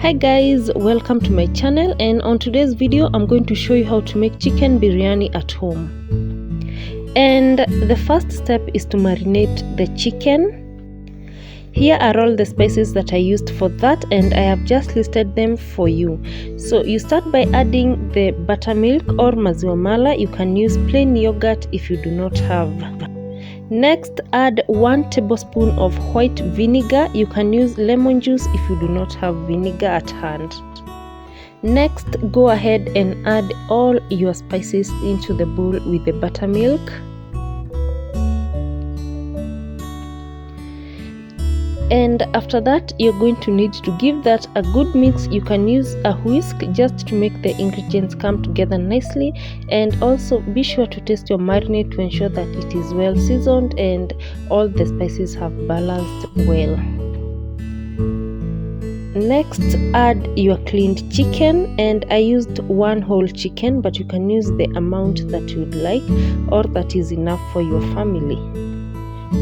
Hi guys, welcome to my channel, and on today's video I'm going to show you how to make chicken biryani at home. And the first step is to marinate the chicken. Here are all the spices that I used for that, and I have just listed them for you. So you start by adding the buttermilk or maziwa mala. You can use plain yogurt if you do not have. Next, add 1 tablespoon of white vinegar. You can use lemon juice if you do not have vinegar at hand. Next, go ahead and add all your spices into the bowl with the buttermilk. And after that, you're going to need to give that a good mix. You can use a whisk just to make the ingredients come together nicely, and also be sure to taste your marinade to ensure that it is well seasoned and all the spices have balanced well. Next, add your cleaned chicken, and I used 1 whole chicken, but you can use the amount that you'd like or that is enough for your family.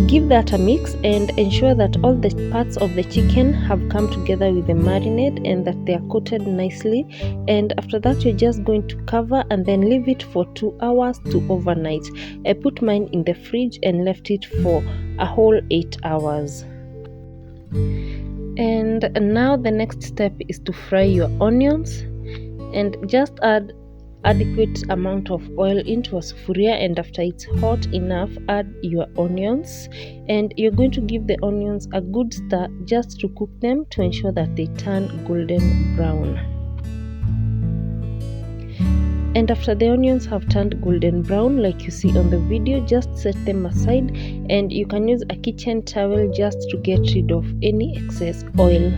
Give that a mix and ensure that all the parts of the chicken have come together with the marinade and that they are coated nicely. And after that, you're just going to cover and then leave it for 2 hours to overnight. I put mine in the fridge and left it for a whole 8 hours. And now the next step is to fry your onions, and just add adequate amount of oil into a sufuria, and after it's hot enough, add your onions, and you're going to give the onions a good stir just to cook them to ensure that they turn golden brown. And after the onions have turned golden brown like you see on the video, just set them aside, and you can use a kitchen towel just to get rid of any excess oil.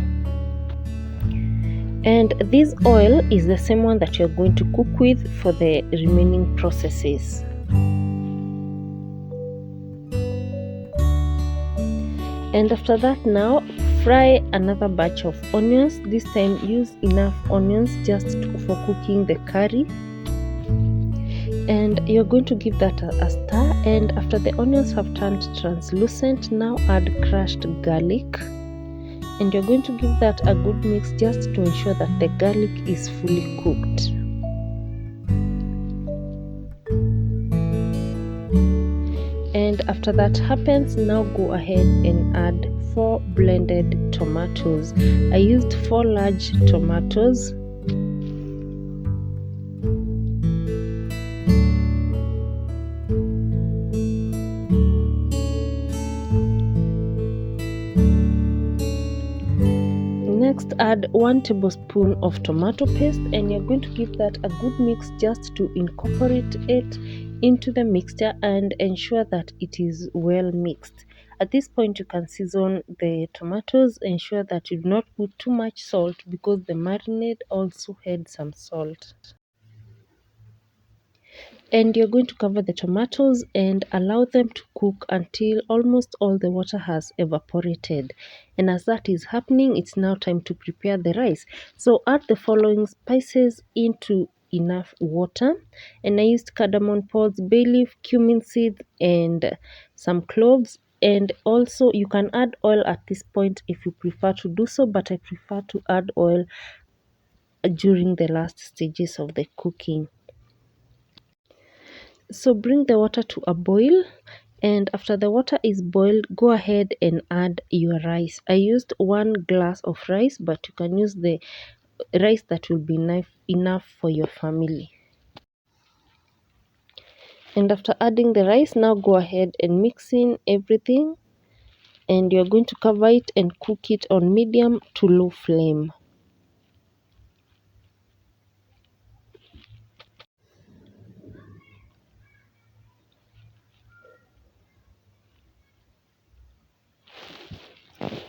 And this oil is the same one that you're going to cook with for the remaining processes. And after that, now fry another batch of onions. This time use enough onions just for cooking the curry. And you're going to give that a stir, and after the onions have turned translucent, now add crushed garlic. And you're going to give that a good mix just to ensure that the garlic is fully cooked. And after that happens, now go ahead and add 4 blended tomatoes. I used 4 large tomatoes. Next, add 1 tablespoon of tomato paste, and you're going to give that a good mix just to incorporate it into the mixture and ensure that it is well mixed. At this point, you can season the tomatoes. Ensure that you do not put too much salt because the marinade also had some salt. And you're going to cover the tomatoes and allow them to cook until almost all the water has evaporated. And as that is happening, it's now time to prepare the rice. So add the following spices into enough water, and I used cardamom pods, bay leaf, cumin seeds, and some cloves. And also you can add oil at this point if you prefer to do so, but I prefer to add oil during the last stages of the cooking. So bring the water to a boil, and after the water is boiled, go ahead and add your rice. I used 1 glass of rice, but you can use the rice that will be enough for your family. And after adding the rice, now go ahead and mix in everything, and you're going to cover it and cook it on medium to low flame.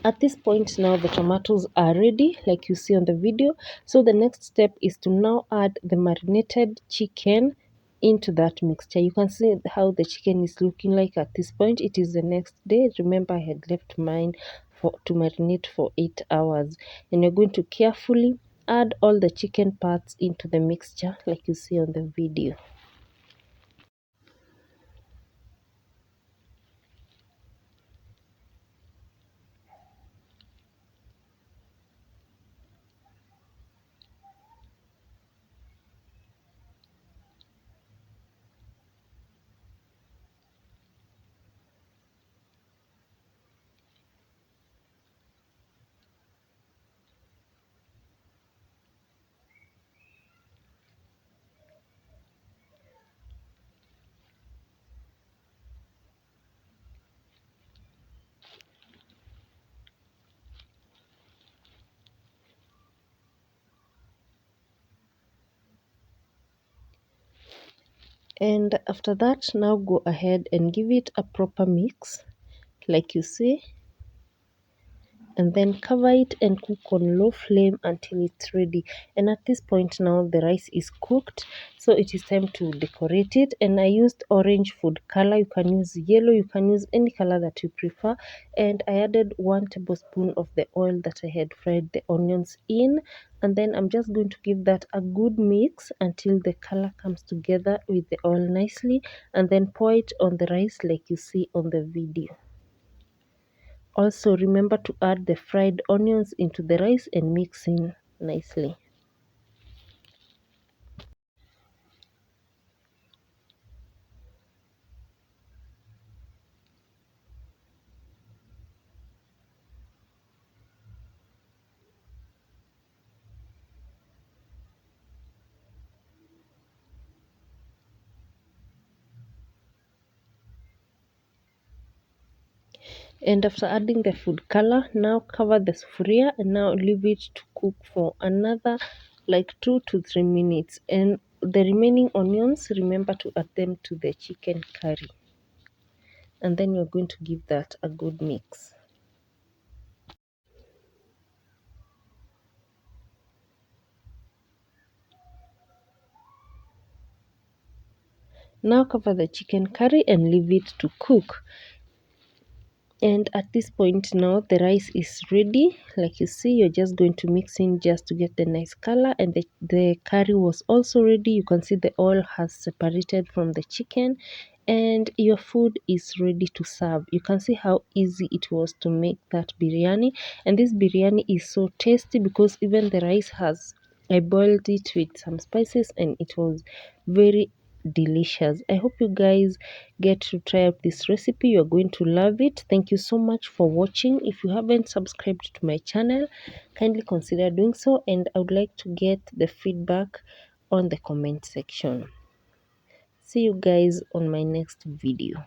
At this point now the tomatoes are ready like you see on the video. So the next step is to now add the marinated chicken into that mixture. You can see how the chicken is looking like at this point. It is the next day. Remember, I had left mine to marinate for 8 hours. And you're going to carefully add all the chicken parts into the mixture like you see on the video. And after that, now go ahead and give it a proper mix like you see, and then cover it and cook on low flame until it's ready. And at this point now the rice is cooked, so it is time to decorate it. And I used orange food color. You can use yellow, you can use any color that you prefer. And I added 1 tablespoon of the oil that I had fried the onions in, and then I'm just going to give that a good mix until the color comes together with the oil nicely, and then pour it on the rice like you see on the video. Also remember to add the fried onions into the rice and mix in nicely. And after adding the food color, now cover the sufuria and now leave it to cook for another like 2 to 3 minutes. And the remaining onions, remember to add them to the chicken curry. And then you're going to give that a good mix. Now cover the chicken curry and leave it to cook. And at this point now the rice is ready. Like you see, you're just going to mix in just to get the nice color. And the curry was also ready. You can see the oil has separated from the chicken, and your food is ready to serve. You can see how easy it was to make that biryani. And this biryani is so tasty because even the rice has, I boiled it with some spices and it was very delicious. I hope you guys get to try out this recipe. You're going to love it. Thank you so much for watching. If you haven't subscribed to my channel, kindly consider doing so, and I would like to get the feedback on the comment section. See you guys on my next video.